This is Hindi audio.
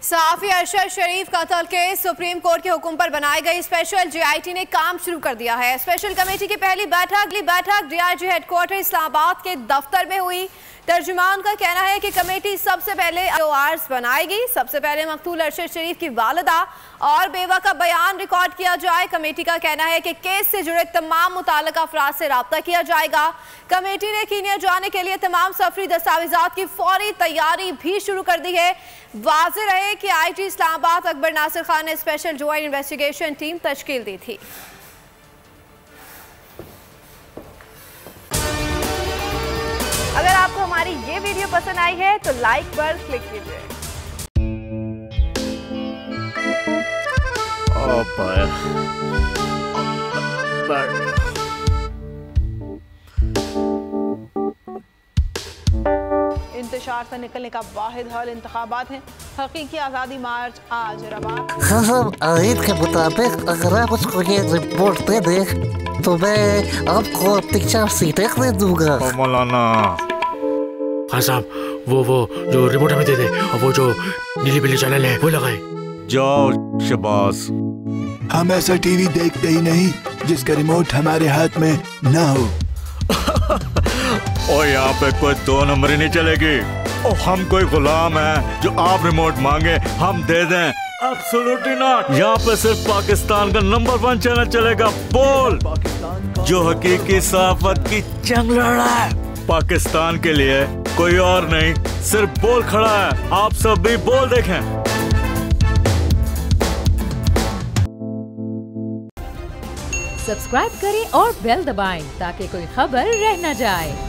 सहाफी अरशद शरीफ कत्ल केस सुप्रीम कोर्ट के हुक्म पर बनाई गई स्पेशल जीआईटी ने काम शुरू कर दिया है। स्पेशल कमेटी की पहली बैठक डीआईजी हेडक्वार्टर इस्लामाबाद के दफ्तर में हुई। तर्जुमान का कहना है कि कमेटी सबसे पहले ORs बनाएगी। सबसे पहले मकतूल अरशद शरीफ की वालिदा और बेवा का बयान रिकॉर्ड किया जाए। कमेटी का कहना है कि केस से जुड़े तमाम मुताल्लिका अफराद से राब्ता किया जाएगा। कमेटी ने कीनिया जाने के लिए तमाम सफरी दस्तावेजात की फौरी तैयारी भी शुरू कर दी है। वाज़ेह रहे कि IG इस्लामाबाद अकबर नासिर खान ने स्पेशल ज्वाइंट इन्वेस्टिगेशन टीम तश्कील दी थी। अगर आपको हमारी ये वीडियो पसंद आई है तो लाइक पर क्लिक कीजिए। इंतशार से निकलने का वाहिद हल इंतखाबात हैं। हकीकी आज़ादी मार्च आज रवा। हम आयत के मुताबिक अगर आप उसको ये रिपोर्ट दे दें तो मैं आपको 4 सीटें दे दूंगा। मौलाना हाँ साहब, वो जो रिमोट हमें दे दे और वो जो नीली पीली चैनल है वो लगाए। जाओ शबास। हम ऐसा टीवी देखते ही नहीं जिसका रिमोट हमारे हाथ में ना हो। और यहाँ पे कोई 2 नंबर ही नहीं चलेगी। और हम कोई गुलाम है जो आप रिमोट मांगे हम दे दें? Absolutely not. यहाँ पे सिर्फ पाकिस्तान का नंबर 1 चैनल चलेगा, बोल, जो हकीकी सहाफत की जंग लड़ रहा है। पाकिस्तान के लिए कोई और नहीं, सिर्फ बोल खड़ा है। आप सब भी बोल देखें। सब्सक्राइब करें और बेल दबाएं ताकि कोई खबर रह न जाए।